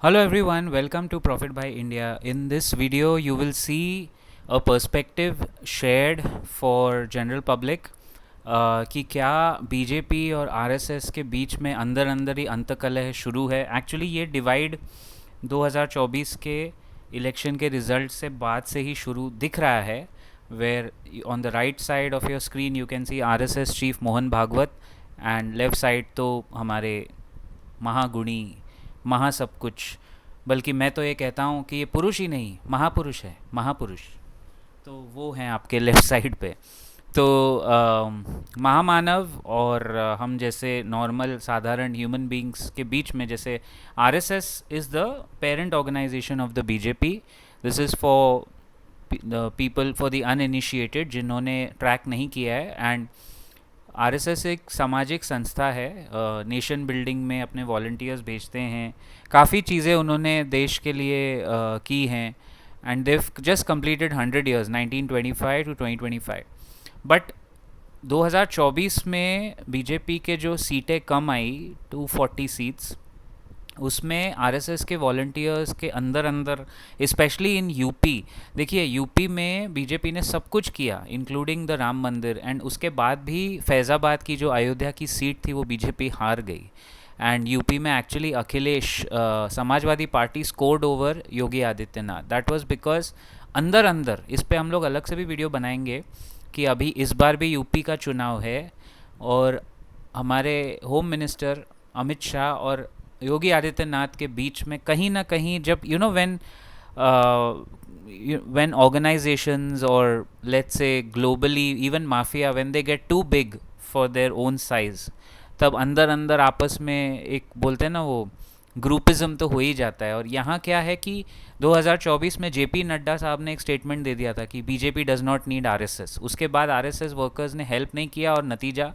Hello everyone, welcome to Profit by India. In this video, you will see a perspective shared for general public कि क्या BJP और RSS के बीच में अंदर अंदर ही अंतकलह शुरू है. एक्चुअली ये डिवाइड 2024 के इलेक्शन के रिजल्ट से बाद से ही शुरू दिख रहा है. Where on the right side of your screen you can see RSS chief Mohan Bhagwat and left side तो हमारे महागुणी महा सब कुछ. बल्कि मैं तो ये कहता हूँ कि ये पुरुष ही नहीं महापुरुष है, महापुरुष. तो वो हैं आपके लेफ्ट साइड पे. तो महामानव और हम जैसे नॉर्मल साधारण ह्यूमन बींग्स के बीच में जैसे RSS is the parent organisation of the BJP. This is for the people, for the uninitiated जिन्होंने ट्रैक नहीं किया है. एंड आरएसएस एक सामाजिक संस्था है. नेशन बिल्डिंग में अपने वॉल्टियर्स भेजते हैं. काफ़ी चीज़ें उन्होंने देश के लिए की हैं. And they've just completed 100 years 1925 to 2025. But 2024 में बीजेपी के जो सीटें कम आई 240 सीट्स, उसमें आरएसएस के वॉल्टियर्स के अंदर अंदर स्पेशली इन यूपी. देखिए यूपी में बीजेपी ने सब कुछ किया इंक्लूडिंग द राम मंदिर. एंड उसके बाद भी फैज़ाबाद की जो अयोध्या की सीट थी वो बीजेपी हार गई. एंड यूपी में actually Akhilesh Samajwadi party scored over Yogi Adityanath. That was because अंदर अंदर इस पे हम लोग अलग से भी वीडियो बनाएंगे कि अभी इस बार भी यूपी का चुनाव है और हमारे होम मिनिस्टर अमित शाह और योगी आदित्यनाथ के बीच में कहीं ना कहीं जब when organizations or let's say globally even mafia when they get too big for their own size, तब अंदर अंदर आपस में एक बोलते हैं ना वो ग्रुपिज्म तो हो ही जाता है. और यहाँ क्या है कि 2024 में जेपी नड्डा साहब ने एक स्टेटमेंट दे दिया था कि BJP does not need RSS. उसके बाद आरएसएस वर्कर्स ने हेल्प नहीं किया और नतीजा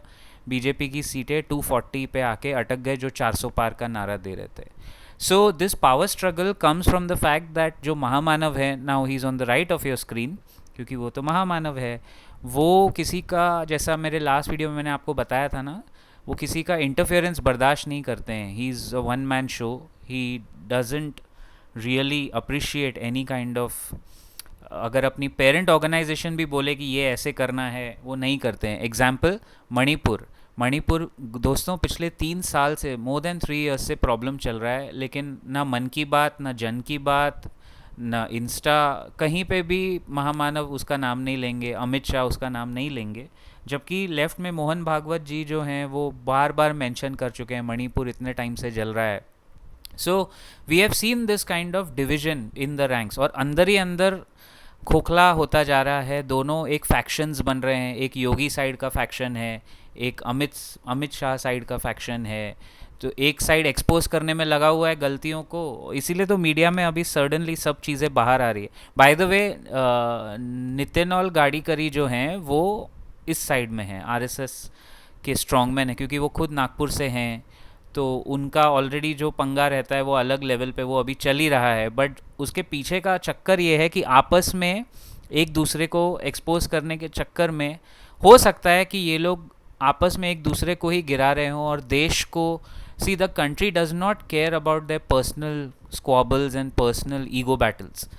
बीजेपी की सीटें 240 पे आके अटक गए जो 400 पार का नारा दे रहे थे. So this power struggle comes from the fact that जो महामानव है, now he is on the right of your screen क्योंकि वो तो महामानव है, वो किसी का, जैसा मेरे लास्ट वीडियो में मैंने आपको बताया था ना, वो किसी का इंटरफेरेंस बर्दाश्त नहीं करते हैं. ही is a one man show. He doesn't really appreciate any kind of, अगर अपनी पेरेंट ऑर्गेनाइजेशन भी बोले कि ये ऐसे करना है वो नहीं करते हैं. एग्जाम्पल मणिपुर. मणिपुर दोस्तों पिछले 3 साल से, मोर देन 3 years से प्रॉब्लम चल रहा है. लेकिन ना मन की बात, ना जन की बात, ना इंस्टा, कहीं पे भी महामानव उसका नाम नहीं लेंगे, अमित शाह उसका नाम नहीं लेंगे. जबकि लेफ्ट में मोहन भागवत जी जो हैं वो बार बार मेंशन कर चुके हैं मणिपुर इतने टाइम से जल रहा है. So we have seen this kind of division in the ranks और अंदर ही अंदर खोखला होता जा रहा है. दोनों एक फैक्शंस बन रहे हैं. एक योगी साइड का फैक्शन है, एक अमित शाह साइड का फैक्शन है. तो एक साइड एक्सपोज करने में लगा हुआ है गलतियों को, इसीलिए तो मीडिया में अभी सडनली सब चीज़ें बाहर आ रही है. बाय द वे नितिनौल गाडीकरी जो हैं वो इस साइड में हैं, आरएसएस के स्ट्रॉन्गमैन हैं क्योंकि वो खुद नागपुर से हैं. तो उनका ऑलरेडी जो पंगा रहता है वो अलग लेवल पे वो अभी चल ही रहा है. बट उसके पीछे का चक्कर ये है कि आपस में एक दूसरे को एक्सपोज करने के चक्कर में हो सकता है कि ये लोग आपस में एक दूसरे को ही गिरा रहे हों और देश को, see the country does not care about their personal squabbles and personal ego battles.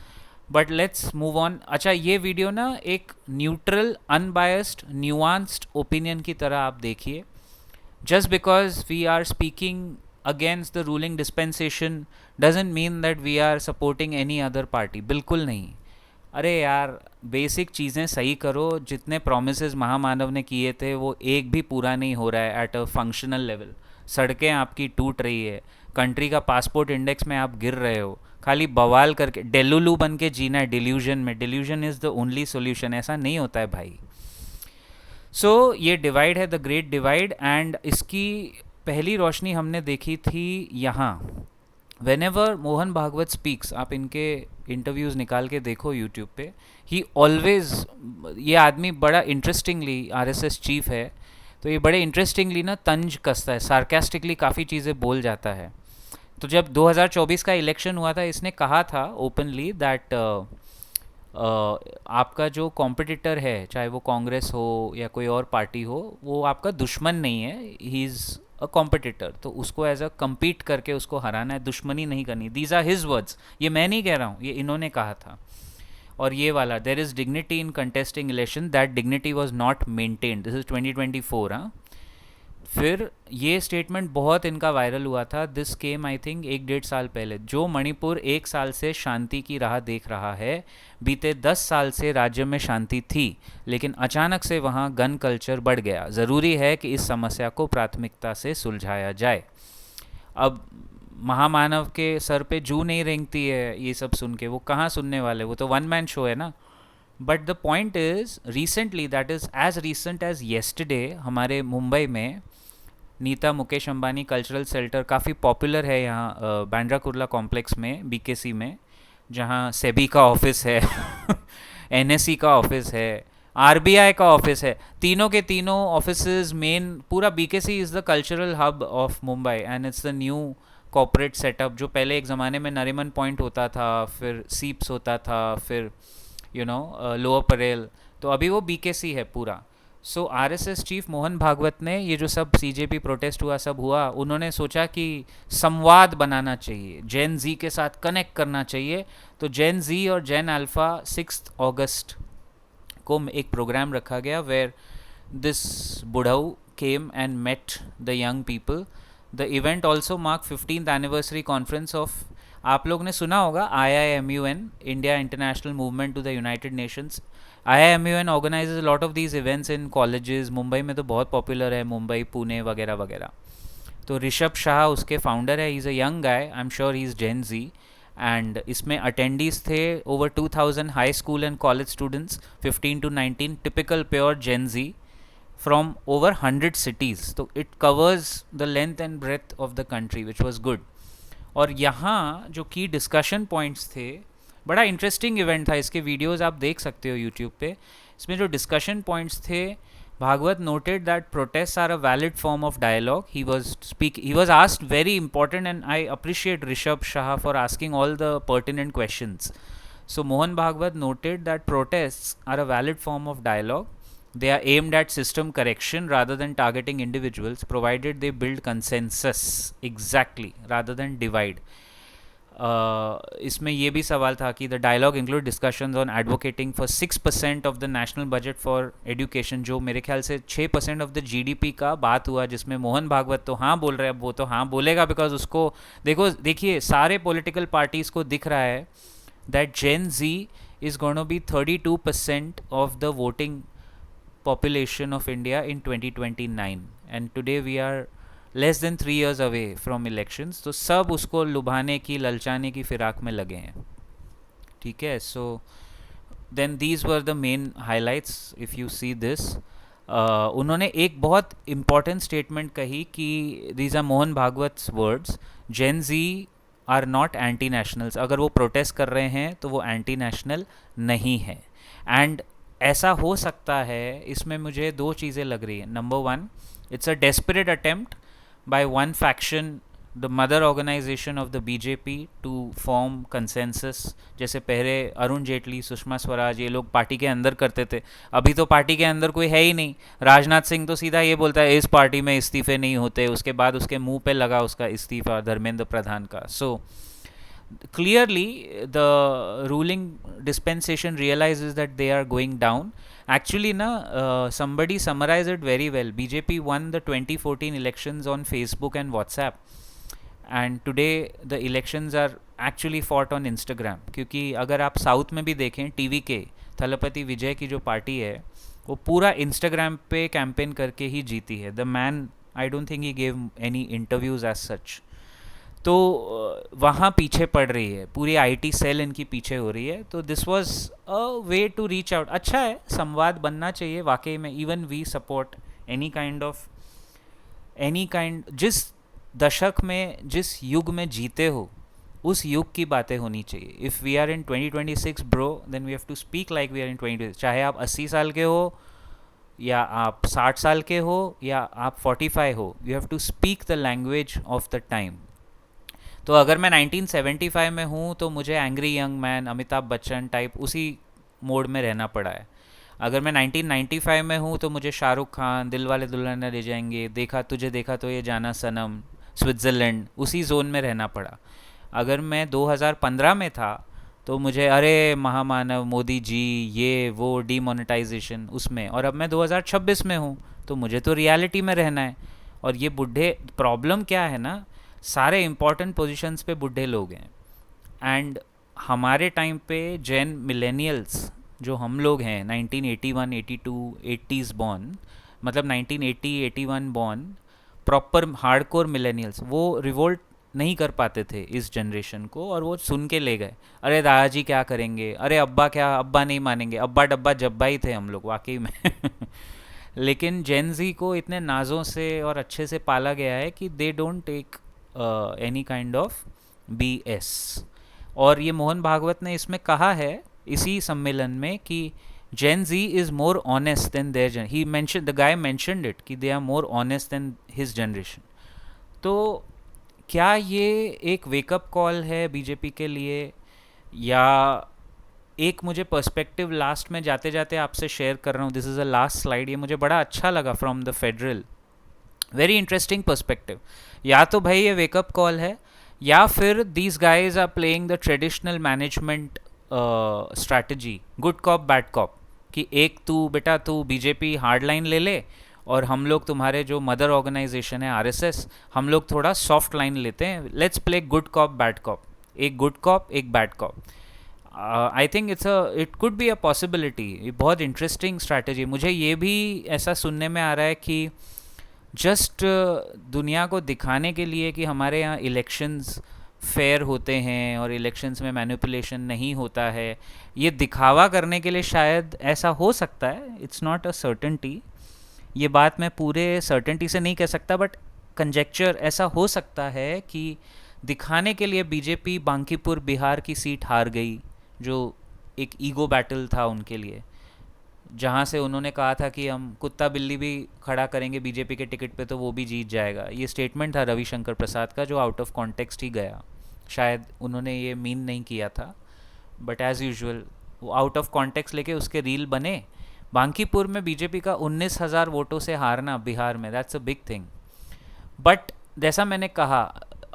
But let's move on. अच्छा, ये वीडियो ना एक न्यूट्रल, अनबायस्ड, न्यूआंस्ड ओपिनियन की तरह आप देखिए. Just because we are speaking against the ruling dispensation doesn't mean that we are supporting any other party. बिल्कुल नहीं. अरे यार, बेसिक चीज़ें सही करो. जितने प्रोमिसेस महामानव ने किए थे वो एक भी पूरा नहीं हो रहा है एट अ फंक्शनल लेवल. सड़कें आपकी टूट रही है, कंट्री का पासपोर्ट इंडेक्स में आप गिर रहे हो, खाली बवाल करके डेलुलू बन के जीना है डिल्यूजन में. Delusion is the only solution. ऐसा नहीं होता है भाई. सो ये डिवाइड है, द ग्रेट डिवाइड. एंड इसकी पहली रोशनी हमने देखी थी यहाँ. Whenever Mohan Bhagwat speaks, आप इनके इंटरव्यूज़ निकाल के देखो यूट्यूब पे, ही ऑलवेज, ये आदमी बड़ा इंटरेस्टिंगली, आरएसएस चीफ है तो ये बड़े इंटरेस्टिंगली ना तंज कसता है, सार्केस्टिकली काफ़ी चीज़ें बोल जाता है. तो जब 2024 का इलेक्शन हुआ था इसने कहा था ओपनली दैट आपका जो कॉम्पिटिटर है, चाहे वो कांग्रेस हो या कोई और पार्टी हो, वो आपका दुश्मन नहीं है. ही इज़ अ कॉम्पिटिटर, तो उसको एज अ कम्पीट करके उसको हराना है, दुश्मनी नहीं करनी. दीज आर हिज वर्ड्स, ये मैं नहीं कह रहा हूँ, ये इन्होंने कहा था. और ये वाला, there is dignity in contesting election, that dignity was not maintained. This is 2024. हाँ, फिर ये स्टेटमेंट बहुत इनका वायरल हुआ था. दिस केम आई थिंक 1-1.5 साल पहले. जो मणिपुर 1 साल से शांति की राह देख रहा है, बीते 10 साल से राज्य में शांति थी, लेकिन अचानक से वहाँ गन कल्चर बढ़ गया. ज़रूरी है कि इस समस्या को प्राथमिकता से सुलझाया जाए. अब महामानव के सर पे जू नहीं रेंगती है ये सब सुन के, वो कहाँ सुनने वाले, वो तो वन मैन शो है ना. But the point is, recently, that is as recent as yesterday, हमारे मुंबई में नीता मुकेश अंबानी कल्चरल सेंटर काफ़ी पॉपुलर है यहाँ बांद्रा कुर्ला कॉम्प्लेक्स में, बीकेसी में, जहाँ सेबी का ऑफिस है एनएससी का ऑफिस है, आरबीआई का ऑफिस है. तीनों के तीनों ऑफिसेज मेन, पूरा BKC is the cultural hub of Mumbai and it's the new corporate setup. जो पहले एक ज़माने में नरीमन पॉइंट होता था, फिर सीप्स होता था, फिर लोअर परेल, तो अभी वो बीकेसी है पूरा. सो आरएसएस चीफ मोहन भागवत ने, ये जो सब सीजेपी प्रोटेस्ट हुआ, सब हुआ, उन्होंने सोचा कि संवाद बनाना चाहिए, जैन जी के साथ कनेक्ट करना चाहिए. तो जैन जी और जैन अल्फ़ा 6 अगस्त को एक प्रोग्राम रखा गया, वेयर दिस बुढ़ऊ came and met the young people. The event also mark 15th anniversary conference of, आप लोग ने सुना होगा, IIMUN, India International Movement to the United Nations. IIMUN organizes a lot of these events in colleges. Mumbai में तो बहुत popular है, मुंबई, पुणे वगैरह वगैरह. तो ऋषभ शाह उसके फाउंडर है. He is a young guy, I am sure he is Gen Z. And इसमें अटेंडीज थे over 2000 high school and college students, 15 to 19, typical pure Gen Z from over 100 cities. तो it covers the length and breadth of the country, which was good. और यहाँ जो की discussion points थे, बड़ा interesting event था. इसके वीडियोस आप देख सकते हो यूट्यूब पे. इसमें जो डिस्कशन पॉइंट्स थे, Bhagavat noted that protests are a valid form of dialogue. He was asked very important, and I appreciate Rishabh Shah for asking all the pertinent questions. So Mohan Bhagwat noted that protests are a valid form of dialogue. They are aimed at system correction rather than targeting individuals, provided they build consensus, exactly, rather than divide. इसमें ये भी सवाल था कि the dialogue include discussions on advocating for 6% of the national budget for education, जो मेरे ख्याल से 6% ऑफ द जीडीपी का बात हुआ, जिसमें मोहन भागवत तो हाँ बोल रहे हैं. अब वो तो हाँ बोलेगा, बिकॉज उसको देखिए सारे पॉलिटिकल पार्टीज को दिख रहा है that Gen Z is going to be 32% of the voting population of India in 2029, and today we are less than 3 years away from elections. तो सब उसको लुभाने की, ललचाने की फिराक में लगे हैं. ठीक है. So then these were the main highlights if you see this. उन्होंने एक बहुत इम्पॉर्टेंट स्टेटमेंट कही कि these are Mohan Bhagwat's words, Gen Z are not anti nationals. अगर वो प्रोटेस्ट कर रहे हैं तो वो एंटी नेशनल नहीं है. एंड ऐसा हो सकता है, इसमें मुझे 2 चीज़ें लग रही हैं. Number 1, it's a desperate attempt by one faction, the mother organization of the BJP, to form consensus. जैसे पहले अरुण जेटली, सुषमा स्वराज, ये लोग पार्टी के अंदर करते थे. अभी तो पार्टी के अंदर कोई है ही नहीं. राजनाथ सिंह तो सीधा ये बोलता है इस पार्टी में इस्तीफे नहीं होते, उसके बाद उसके मुंह पे लगा उसका इस्तीफा धर्मेंद्र प्रधान का. सो clearly the ruling dispensation realizes that they are going down. Actually somebody summarized it very well. BJP won the 2014 elections on Facebook and WhatsApp, and today the elections are actually fought on Instagram. क्योंकि अगर आप south में भी देखें, TV के थलपति विजय की जो party है, वो पूरा इंस्टाग्राम पे कैंपेन करके ही जीती है. The man, I don't think he gave any interviews as such. तो वहाँ पीछे पड़ रही है, पूरी आईटी सेल इनकी पीछे हो रही है. तो this was a way to reach out. अच्छा है, संवाद बनना चाहिए वाकई में. Even we support any kind जिस दशक में, जिस युग में जीते हो, उस युग की बातें होनी चाहिए. If we are in 2026 bro, then we have to speak like we are in 2026. चाहे आप 80 साल के हो, या आप 60 साल के हो, या आप 45 हो, you have to speak the language of the time. तो अगर मैं 1975 में हूँ तो मुझे angry young man, Amitabh Bachchan type उसी मोड में रहना पड़ा है. अगर मैं 1995 में हूँ तो मुझे शाहरुख खान, दिल वाले दुल्हनिया ले जाएंगे, देखा तुझे देखा तो ये जाना सनम, स्विट्ज़रलैंड, उसी जोन में रहना पड़ा। अगर मैं 2015 में था तो मुझे अरे महामानव मोदी जी, ये वो डीमोनेटाइजेशन उसमें, और अब मैं 2026 में हूँ तो मुझे तो रियलिटी में रहना है। और ये बुढ़े, प्रॉब्लम क्या है ना, सारे इंपॉर्टेंट पोजीशंस पे बुढ़े लोग हैं। एंड हमारे टाइम पे जेन मिलेनियल्स जो हम लोग हैं, 1981 82 80s बॉर्न, मतलब 1980 81 बॉर्न, प्रॉपर हार्डकोर मिलेनियल्स, वो रिवोल्ट नहीं कर पाते थे इस जनरेशन को, और वो सुन के ले गए। अरे दादाजी क्या करेंगे, अरे अब्बा क्या, अब्बा नहीं मानेंगे, अब्बा डब्बा जब्बा ही थे हम लोग वाकई में। लेकिन जेनजी को इतने नाजों से और अच्छे से पाला गया है कि they don't take any kind of BS। और ये मोहन भागवत ने इसमें कहा है इसी सम्मेलन में कि Gen Z is more honest than their gen, he mention, the guy mentioned it कि they are more honest than his generation. तो क्या ये एक वेकअप कॉल है बीजेपी के लिए, या एक मुझे पर्सपेक्टिव लास्ट में जाते जाते आपसे शेयर कर रहा हूँ, this is a last slide, ये मुझे बड़ा अच्छा लगा from the Federal, very interesting perspective. या तो भाई ये वेकअप कॉल है, या फिर these guys are playing the traditional management strategy, good cop bad cop, कि एक तू बेटा तू बीजेपी हार्ड लाइन ले ले, और हम लोग तुम्हारे जो मदर ऑर्गेनाइजेशन है RSS, हम लोग थोड़ा सॉफ्ट लाइन लेते हैं, let's play good cop bad corp, एक गुड कॉप एक bad cop. I think it could be a possibility, बहुत इंटरेस्टिंग स्ट्रैटेजी। मुझे ये भी ऐसा सुनने में आ रहा है कि जस्ट दुनिया को दिखाने के लिए कि हमारे यहाँ इलेक्शंस फेयर होते हैं और इलेक्शंस में मैनिपुलेशन नहीं होता है, ये दिखावा करने के लिए शायद ऐसा हो सकता है। इट्स नॉट अ सर्टेनिटी, ये बात मैं पूरे सर्टेनिटी से नहीं कह सकता, बट कंजेक्चर ऐसा हो सकता है कि दिखाने के लिए बीजेपी बांकीपुर बिहार की सीट हार गई, जो एक ईगो बैटल था उनके लिए, जहाँ से उन्होंने कहा था कि हम कुत्ता बिल्ली भी खड़ा करेंगे बीजेपी के टिकट पे तो वो भी जीत जाएगा। ये स्टेटमेंट था रविशंकर प्रसाद का, जो आउट ऑफ कॉन्टेक्स्ट ही गया, शायद उन्होंने ये मीन नहीं किया था, बट एज़ यूजुअल वो आउट ऑफ कॉन्टेक्स्ट लेके उसके रील बने। बांकीपुर में बीजेपी का 19,000 वोटों से हारना बिहार में, that's a big thing. But जैसा मैंने कहा,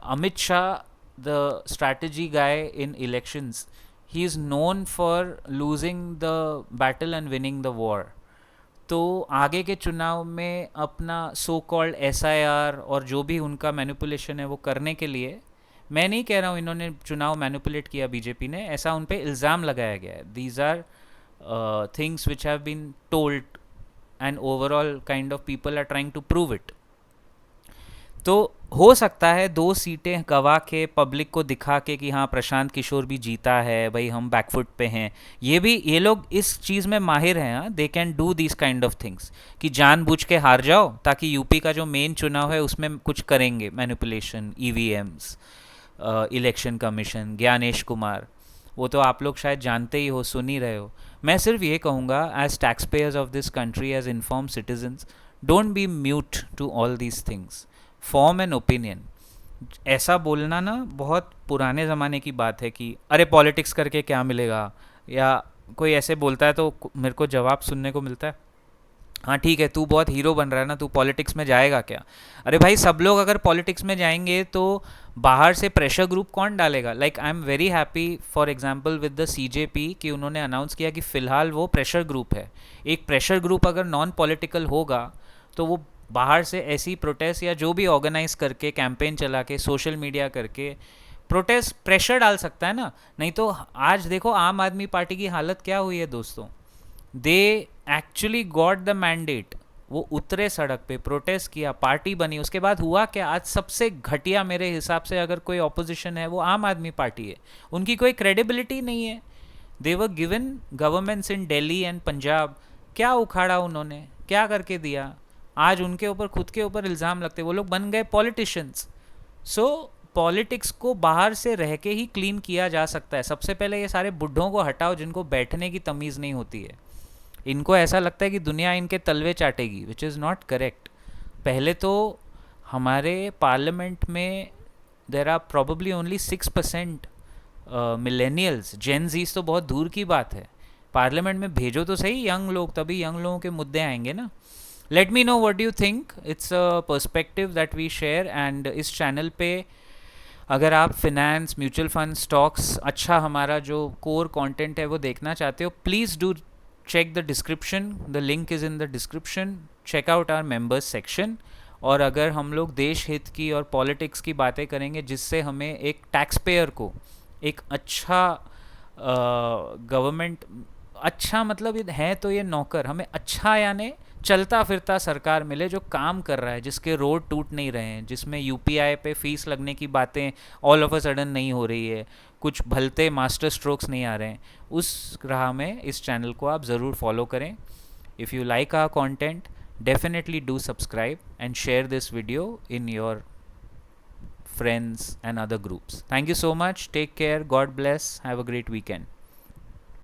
Amit Shah the strategy guy in elections, he is known for losing the battle and winning the war. तो आगे के चुनाव में अपना सो कॉल्ड SIR और जो भी उनका मैनिपुलेशन है वो करने के लिए, मैं नहीं कह रहा हूँ इन्होंने चुनाव मैनिपुलेट किया बीजेपी ने, ऐसा उन पे इल्ज़ाम लगाया गया है। These are things which have been told and overall kind of people are trying to prove it. तो हो सकता है 2 सीटें गवा के पब्लिक को दिखा के कि हाँ प्रशांत किशोर भी जीता है, भाई हम बैकफुट पे हैं, ये लोग इस चीज़ में माहिर हैं। हाँ, they can do this kind of things कि जानबूझ के हार जाओ ताकि यूपी का जो मेन चुनाव है उसमें कुछ करेंगे manipulation, EVMs, Election Commission, Gyanesh Kumar, वो तो आप लोग शायद जानते ही हो, सुन ही रहे हो। मैं सिर्फ ये कहूँगा, as tax payers of this country, as inform citizens, don't be mute to all these things, form an opinion. ऐसा बोलना ना बहुत पुराने ज़माने की बात है कि अरे पॉलिटिक्स करके क्या मिलेगा, या कोई ऐसे बोलता है तो मेरे को जवाब सुनने को मिलता है, हाँ ठीक है तू बहुत हीरो बन रहा है ना, तू पॉलिटिक्स में जाएगा क्या। अरे भाई सब लोग अगर पॉलिटिक्स में जाएंगे तो बाहर से प्रेशर ग्रुप कौन डालेगा। Like I am very happy for example with the CJP कि उन्होंने अनाउंस किया कि फ़िलहाल वो प्रेशर ग्रुप है। एक प्रेशर ग्रुप अगर नॉन पॉलिटिकल होगा तो वो बाहर से ऐसी प्रोटेस्ट या जो भी ऑर्गेनाइज करके, कैंपेन चला के, सोशल मीडिया करके प्रोटेस्ट प्रेशर डाल सकता है ना। नहीं तो आज देखो आम आदमी पार्टी की हालत क्या हुई है दोस्तों, they actually got the mandate, वो उतरे सड़क पे, प्रोटेस्ट किया, पार्टी बनी, उसके बाद हुआ क्या, आज सबसे घटिया मेरे हिसाब से अगर कोई ऑपोजिशन है वो आम आदमी पार्टी है, उनकी कोई क्रेडिबिलिटी नहीं है। They were given governments in Delhi and Punjab, क्या उखाड़ा उन्होंने, क्या करके दिया, आज उनके ऊपर खुद के ऊपर इल्ज़ाम लगते, वो लोग बन गए पॉलिटिशियंस। सो पॉलिटिक्स को बाहर से रह के ही क्लीन किया जा सकता है। सबसे पहले ये सारे बुढ़ों को हटाओ जिनको बैठने की तमीज़ नहीं होती है, इनको ऐसा लगता है कि दुनिया इनके तलवे चाटेगी, विच इज़ नॉट करेक्ट। पहले तो हमारे पार्लियामेंट में there are probably only 6% millennials, Gen Zs तो बहुत दूर की बात है। पार्लियामेंट में भेजो तो सही यंग लोग, तभी यंग लोगों के मुद्दे आएंगे ना. Let me know what you think. It's a perspective that we share. And इस चैनल पे अगर आप फिनेंस, म्यूचुअल फंड, स्टॉक्स, अच्छा हमारा जो कोर कंटेंट है वो देखना चाहते हो, please do check the description. The link is in the description. check out our members section. और अगर हम लोग देश हित की और पॉलिटिक्स की बातें करेंगे जिससे हमें एक टैक्स पेयर को एक अच्छा गवर्नमेंट, अच्छा मतलब ये है तो ये नौकर, हमें अच्छा यानी चलता फिरता सरकार मिले जो काम कर रहा है, जिसके रोड टूट नहीं रहे हैं, जिसमें यूपीआई पे फीस लगने की बातें ऑल ऑफ अ सडन नहीं हो रही है, कुछ भलते मास्टर स्ट्रोक्स नहीं आ रहे हैं. उस राह में इस चैनल को आप ज़रूर फॉलो करें. If you like our content, definitely do subscribe and share this video in your friends and other groups. Thank you so much. Take care. God bless. Have a great weekend.